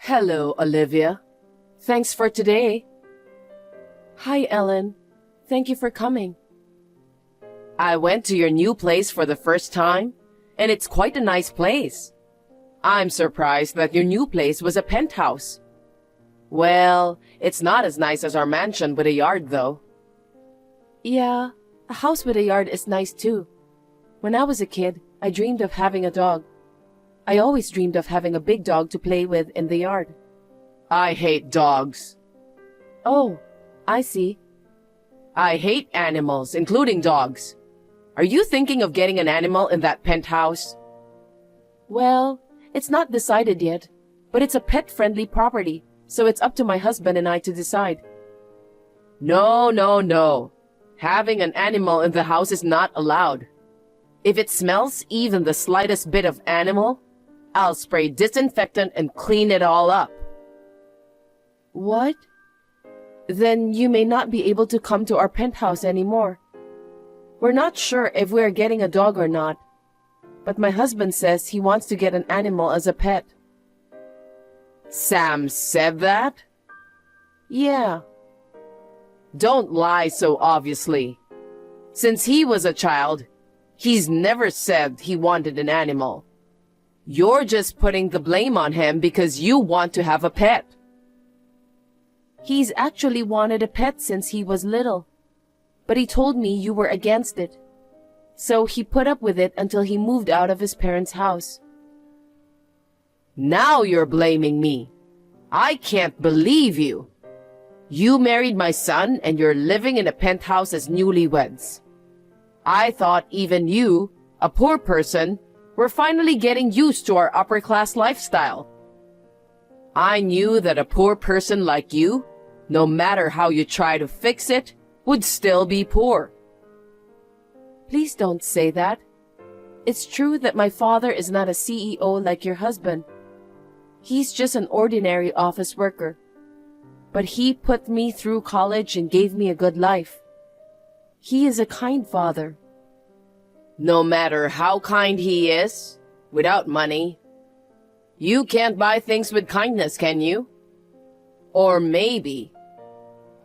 Hello, Olivia. Thanks for today. Hi, Ellen. Thank you for coming. I went to your new place for the first time, and it's quite a nice place. I'm surprised that your new place was a penthouse. Well, it's not as nice as our mansion with a yard, though. Yeah, a house with a yard is nice too. When I was a kid, I dreamed of having a dog. I always dreamed of having a big dog to play with in the yard. I hate dogs. Oh, I see. I hate animals, including dogs. Are you thinking of getting an animal in that penthouse? Well, it's not decided yet, but it's a pet-friendly property, so it's up to my husband and I to decide. No. Having an animal in the house is not allowed. If it smells even the slightest bit of animal, I'll spray disinfectant and clean it all up. What? Then you may not be able to come to our penthouse anymore. We're not sure if we're getting a dog or not, but my husband says he wants to get an animal as a pet. Sam said that? Yeah. Don't lie so obviously. Since he was a child, he's never said he wanted an animal. You're just putting the blame on him because you want to have a pet. He's actually wanted a pet since he was little, but he told me you were against it. So he put up with it until he moved out of his parents' house. Now you're blaming me. I can't believe you. You married my son and you're living in a penthouse as newlyweds. I thought even you, a poor person, were finally getting used to our upper-class lifestyle. I knew that a poor person like you, no matter how you try to fix it, would still be poor. Please don't say that. It's true that my father is not a CEO like your husband. He's just an ordinary office worker. But he put me through college and gave me a good life. He is a kind father. No matter how kind he is, without money, you can't buy things with kindness, can you? Or maybe,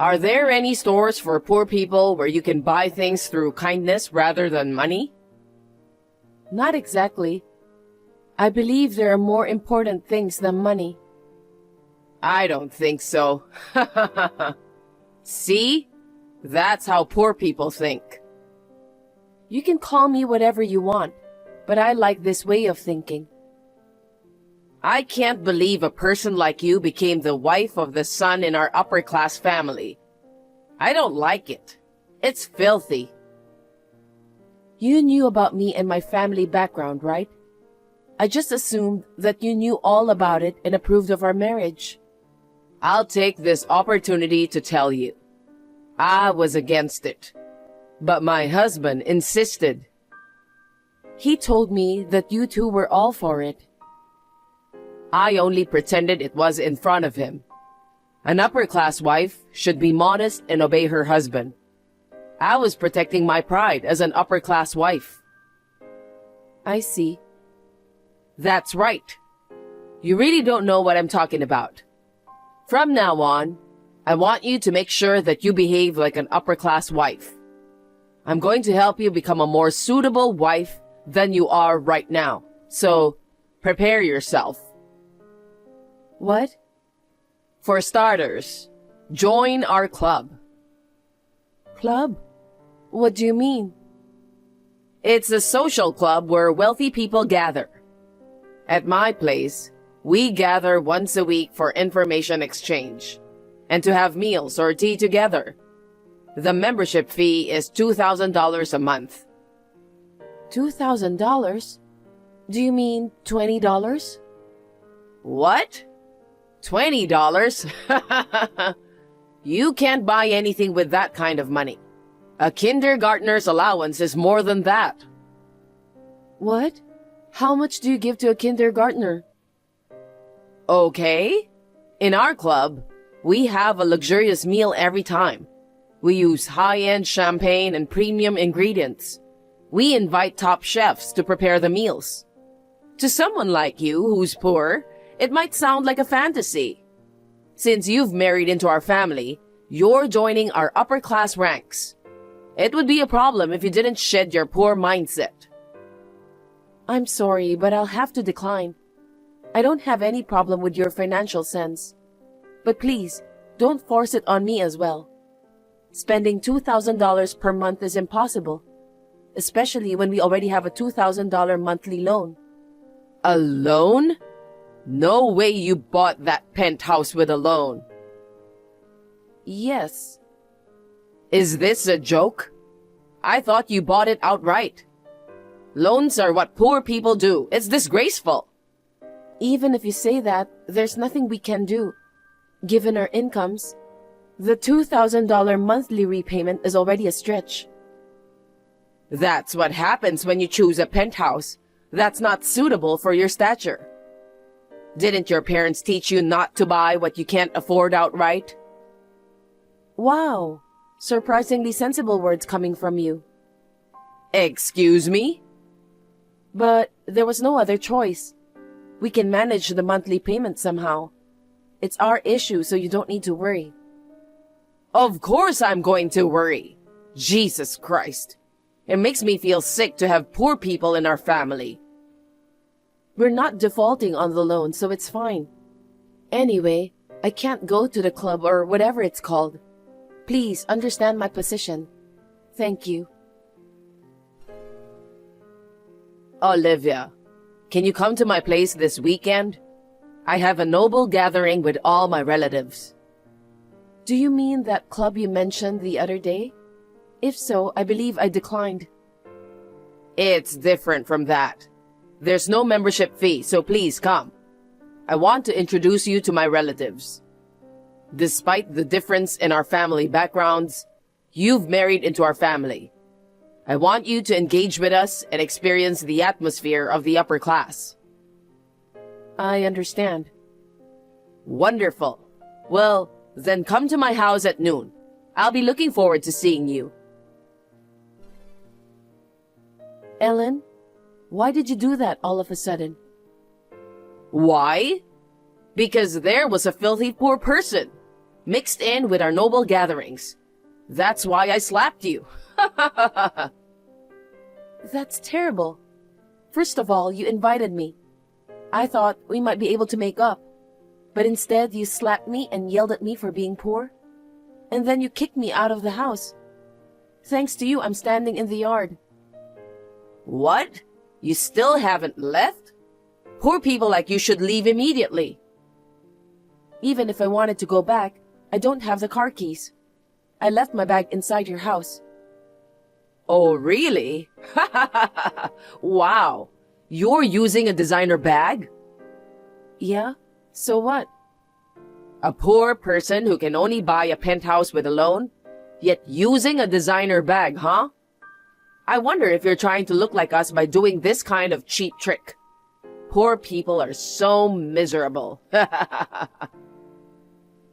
are there any stores for poor people where you can buy things through kindness rather than money? Not exactly. I believe there are more important things than money. I don't think so. See? That's how poor people think. You can call me whatever you want, but I like this way of thinking. I can't believe a person like you became the wife of the son in our upper-class family. I don't like it. It's filthy. You knew about me and my family background, right? I just assumed that you knew all about it and approved of our marriage. I'll take this opportunity to tell you. I was against it, but my husband insisted. He told me that you two were all for it. I only pretended it was in front of him. An upper-class wife should be modest and obey her husband. I was protecting my pride as an upper-class wife. I see. That's right. You really don't know what I'm talking about. From now on, I want you to make sure that you behave like an upper-class wife. I'm going to help you become a more suitable wife than you are right now. So, prepare yourself. What? For starters, join our club. Club? What do you mean? It's a social club where wealthy people gather. At my place, we gather once a week for information exchange and to have meals or tea together. The membership fee is $2,000 a month. $2,000? Do you mean $20? What? $20? You can't buy anything with that kind of money. A kindergartner's allowance is more than that. What? How much do you give to a kindergartner? Okay. In our club, we have a luxurious meal every time. We use high-end champagne and premium ingredients. We invite top chefs to prepare the meals. To someone like you who's poor, it might sound like a fantasy. Since you've married into our family, you're joining our upper class ranks. It would be a problem if you didn't shed your poor mindset. I'm sorry, but I'll have to decline. I don't have any problem with your financial sense. But please, don't force it on me as well. Spending $2,000 per month is impossible, especially when we already have a $2,000 monthly loan. A loan? No way you bought that penthouse with a loan. Yes. Is this a joke? I thought you bought it outright. Loans are what poor people do. It's disgraceful. Even if you say that, there's nothing we can do. Given our incomes, the $2,000 monthly repayment is already a stretch. That's what happens when you choose a penthouse that's not suitable for your stature. Didn't your parents teach you not to buy what you can't afford outright? Wow, surprisingly sensible words coming from you. Excuse me? But there was no other choice. We can manage the monthly payment somehow. It's our issue, so you don't need to worry. Of course I'm going to worry. Jesus Christ. It makes me feel sick to have poor people in our family. We're not defaulting on the loan, so it's fine. Anyway, I can't go to the club or whatever it's called. Please understand my position. Thank you. Olivia, can you come to my place this weekend? I have a noble gathering with all my relatives. Do you mean that club you mentioned the other day? If so, I believe I declined. It's different from that. There's no membership fee, so please come. I want to introduce you to my relatives. Despite the difference in our family backgrounds, you've married into our family. I want you to engage with us and experience the atmosphere of the upper class. I understand. Wonderful. Well, then come to my house at noon. I'll be looking forward to seeing you. Ellen, why did you do that all of a sudden? Why? Because there was a filthy poor person mixed in with our noble gatherings. That's why I slapped you. That's terrible. First of all, you invited me. I thought we might be able to make up. But instead, you slapped me and yelled at me for being poor. And then you kicked me out of the house. Thanks to you, I'm standing in the yard. What? You still haven't left? Poor people like you should leave immediately. Even if I wanted to go back, I don't have the car keys. I left my bag inside your house. Oh, really? Wow. You're using a designer bag? Yeah, so what? A poor person who can only buy a penthouse with a loan, yet using a designer bag, huh? I wonder if you're trying to look like us by doing this kind of cheap trick. Poor people are so miserable.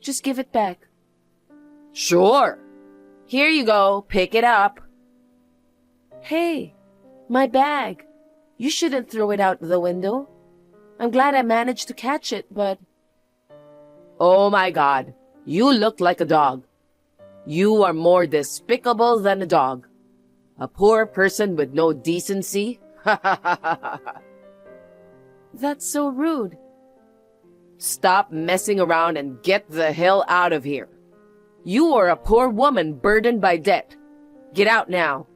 Just give it back. Sure. Here you go. Pick it up. Hey, my bag. You shouldn't throw it out the window. I'm glad I managed to catch it, but... Oh my God, you look like a dog. You are more despicable than a dog. A poor person with no decency? That's so rude. Stop messing around and get the hell out of here. You are a poor woman burdened by debt. Get out now.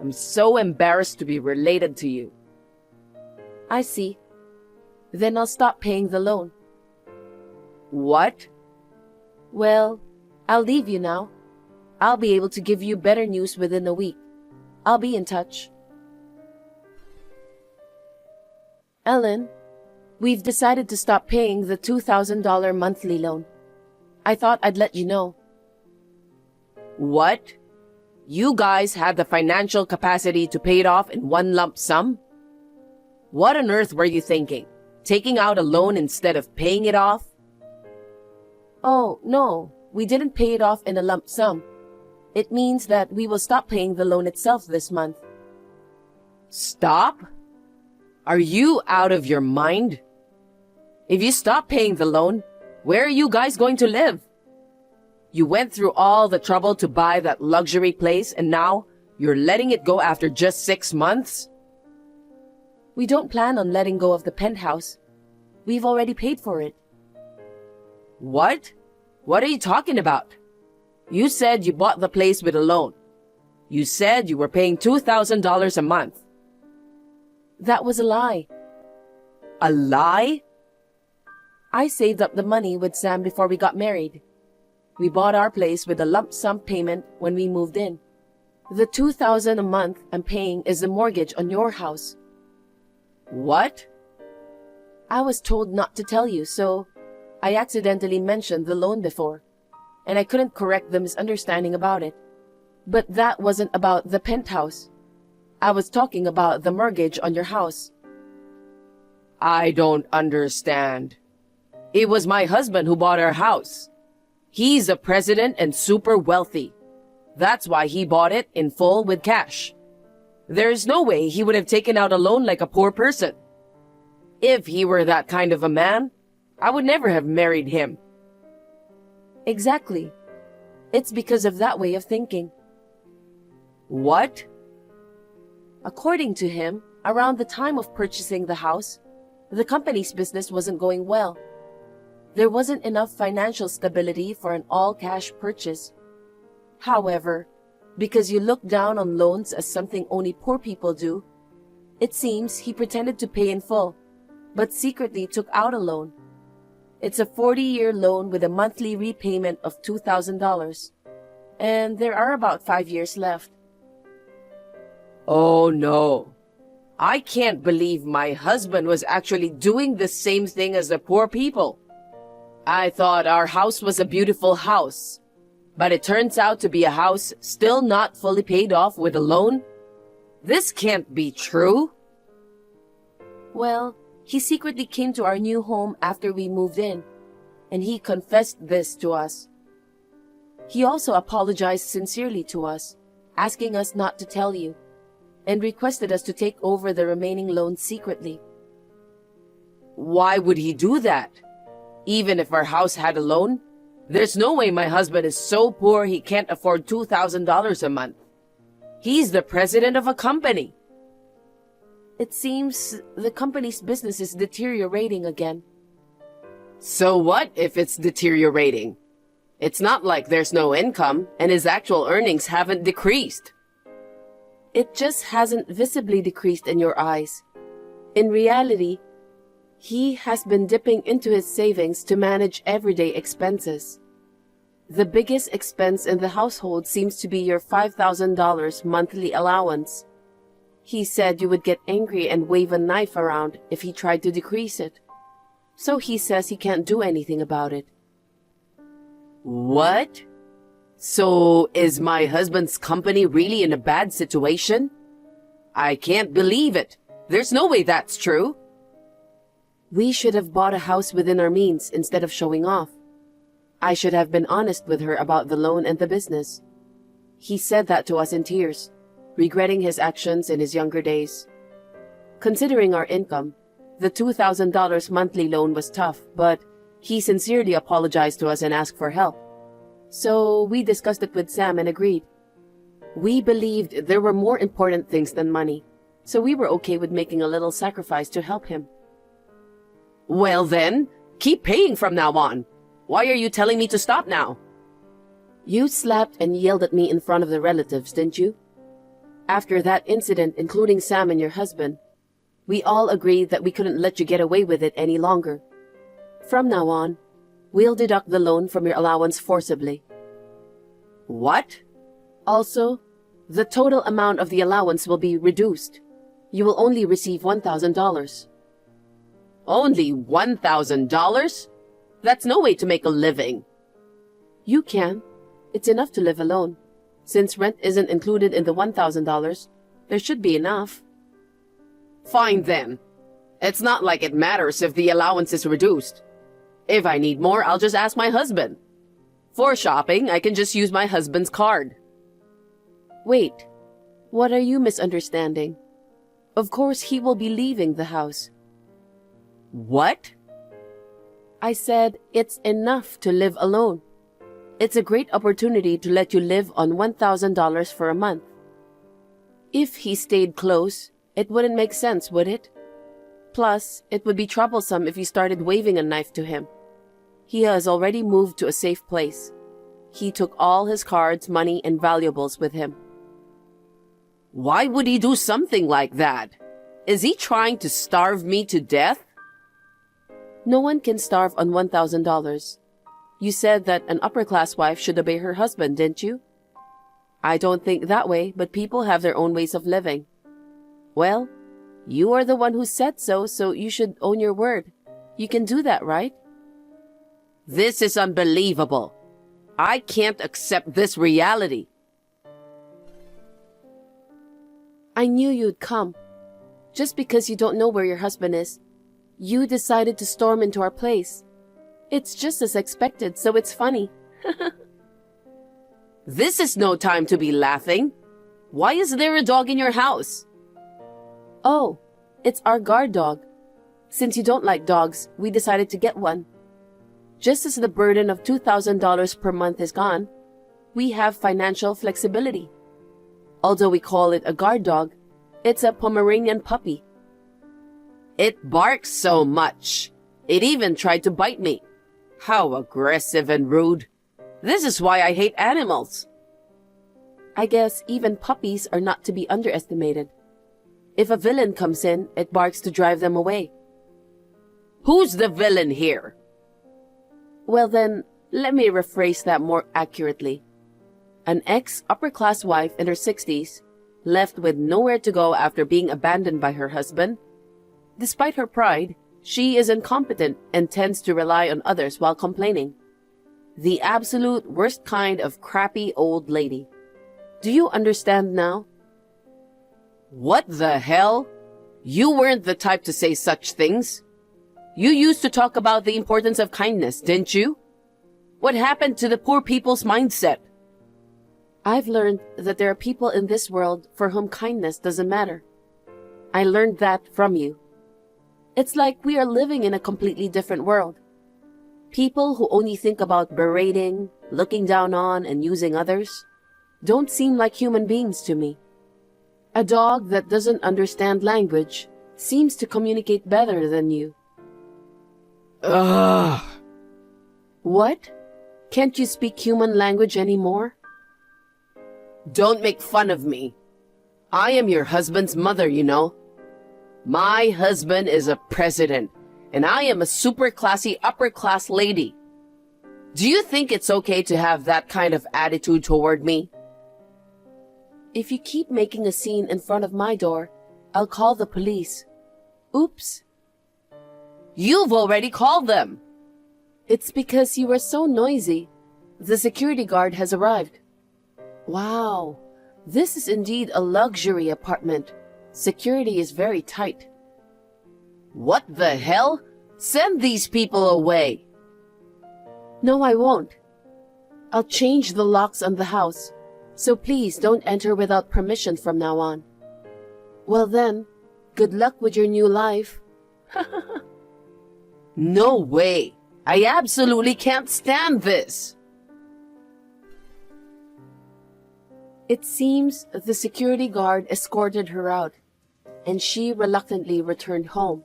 I'm so embarrassed to be related to you. I see. Then I'll stop paying the loan. What? Well, I'll leave you now. I'll be able to give you better news within a week. I'll be in touch. Ellen, we've decided to stop paying the $2,000 monthly loan. I thought I'd let you know. What? You guys had the financial capacity to pay it off in one lump sum? What on earth were you thinking? Taking out a loan instead of paying it off? Oh, no, we didn't pay it off in a lump sum. It means that we will stop paying the loan itself this month. Stop? Are you out of your mind? If you stop paying the loan, where are you guys going to live? You went through all the trouble to buy that luxury place and now you're letting it go after just 6 months? We don't plan on letting go of the penthouse. We've already paid for it. What? What are you talking about? You said you bought the place with a loan. You said you were paying $2,000 a month. That was a lie. A lie? I saved up the money with Sam before we got married. We bought our place with a lump sum payment when we moved in. The $2,000 a month I'm paying is the mortgage on your house. What? I was told not to tell you, so I accidentally mentioned the loan before, and I couldn't correct the misunderstanding about it. But that wasn't about the penthouse. I was talking about the mortgage on your house. I don't understand. It was my husband who bought our house. He's a president and super wealthy. That's why he bought it in full with cash. There's no way he would have taken out a loan like a poor person. If he were that kind of a man, I would never have married him. Exactly. It's because of that way of thinking. What? According to him, around the time of purchasing the house, the company's business wasn't going well. There wasn't enough financial stability for an all-cash purchase. However, because you look down on loans as something only poor people do, it seems he pretended to pay in full, but secretly took out a loan. It's a 40-year loan with a monthly repayment of $2,000, and there are about 5 years left. Oh no. I can't believe my husband was actually doing the same thing as the poor people. I thought our house was a beautiful house, but it turns out to be a house still not fully paid off with a loan? This can't be true. Well, he secretly came to our new home after we moved in, and he confessed this to us. He also apologized sincerely to us, asking us not to tell you, and requested us to take over the remaining loan secretly. Why would he do that? Even if our house had a loan? There's no way my husband is so poor he can't afford $2,000 a month. He's the president of a company. It seems the company's business is deteriorating again. So what if it's deteriorating? It's not like there's no income and his actual earnings haven't decreased. It just hasn't visibly decreased in your eyes. In reality, he has been dipping into his savings to manage everyday expenses. The biggest expense in the household seems to be your $5,000 monthly allowance. He said you would get angry and wave a knife around if he tried to decrease it. So he says he can't do anything about it. What? So is my husband's company really in a bad situation? I can't believe it. There's no way that's true. We should have bought a house within our means instead of showing off. I should have been honest with her about the loan and the business. He said that to us in tears, regretting his actions in his younger days. Considering our income, the $2,000 monthly loan was tough, but he sincerely apologized to us and asked for help. So we discussed it with Sam and agreed. We believed there were more important things than money, so we were okay with making a little sacrifice to help him. Well then, keep paying from now on. Why are you telling me to stop now? You slapped and yelled at me in front of the relatives, didn't you? After that incident, including Sam and your husband, we all agreed that we couldn't let you get away with it any longer. From now on, we'll deduct the loan from your allowance forcibly. What? Also, the total amount of the allowance will be reduced. You will only receive $1,000. Only $1,000? That's no way to make a living. You can. It's enough to live alone. Since rent isn't included in the $1,000, there should be enough. Fine then. It's not like it matters if the allowance is reduced. If I need more, I'll just ask my husband. For shopping, I can just use my husband's card. Wait, what are you misunderstanding? Of course he will be leaving the house. What? I said it's enough to live alone. It's a great opportunity to let you live on $1,000 for a month. If he stayed close, it wouldn't make sense, would it? Plus, it would be troublesome if you started waving a knife to him. He has already moved to a safe place. He took all his cards, money, and valuables with him. Why would he do something like that? Is he trying to starve me to death? No one can starve on $1,000. You said that an upper-class wife should obey her husband, didn't you? I don't think that way, but people have their own ways of living. Well, you are the one who said so, so you should own your word. You can do that, right? This is unbelievable. I can't accept this reality. I knew you'd come. Just because you don't know where your husband is, you decided to storm into our place. It's just as expected, so it's funny. This is no time to be laughing. Why is there a dog in your house? Oh, it's our guard dog. Since you don't like dogs, we decided to get one. Just as the burden of $2,000 per month is gone, we have financial flexibility. Although we call it a guard dog, it's a Pomeranian puppy. It barks so much. It even tried to bite me. How aggressive and rude. This is why I hate animals. I guess even puppies are not to be underestimated. If a villain comes in, it barks to drive them away. Who's the villain here? Well then, let me rephrase that more accurately. An ex-upper-class wife in her 60s, left with nowhere to go after being abandoned by her husband. Despite her pride, she is incompetent and tends to rely on others while complaining. The absolute worst kind of crappy old lady. Do you understand now? What the hell? You weren't the type to say such things. You used to talk about the importance of kindness, didn't you? What happened to the poor people's mindset? I've learned that there are people in this world for whom kindness doesn't matter. I learned that from you. It's like we are living in a completely different world. People who only think about berating, looking down on, and using others don't seem like human beings to me. A dog that doesn't understand language seems to communicate better than you. Ugh. What? Can't you speak human language anymore? Don't make fun of me. I am your husband's mother, you know. My husband is a president, and I am a super classy upper-class lady. Do you think it's okay to have that kind of attitude toward me? If you keep making a scene in front of my door, I'll call the police. Oops. You've already called them. It's because you were so noisy. The security guard has arrived. Wow, this is indeed a luxury apartment. Security is very tight. What the hell? Send these people away. No, I won't. I'll change the locks on the house, so please don't enter without permission from now on. Well then, good luck with your new life. No way. I absolutely can't stand this. It seems the security guard escorted her out, and she reluctantly returned home.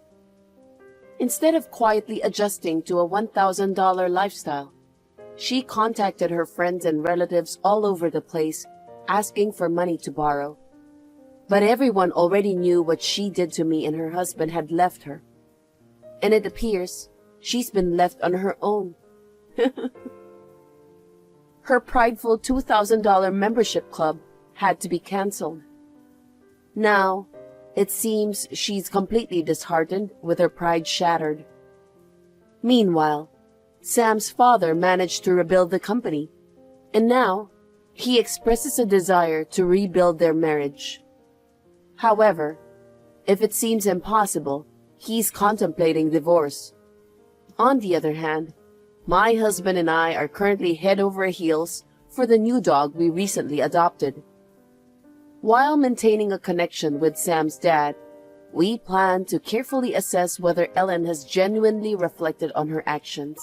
Instead of quietly adjusting to a $1,000 lifestyle, she contacted her friends and relatives all over the place, asking for money to borrow. But everyone already knew what she did to me and her husband had left her. And it appears she's been left on her own. Her prideful $2,000 membership club had to be canceled. Now, it seems she's completely disheartened with her pride shattered. Meanwhile, Sam's father managed to rebuild the company, and now he expresses a desire to rebuild their marriage. However, if it seems impossible, he's contemplating divorce. On the other hand, my husband and I are currently head over heels for the new dog we recently adopted. While maintaining a connection with Sam's dad, We plan to carefully assess whether Ellen has genuinely reflected on her actions.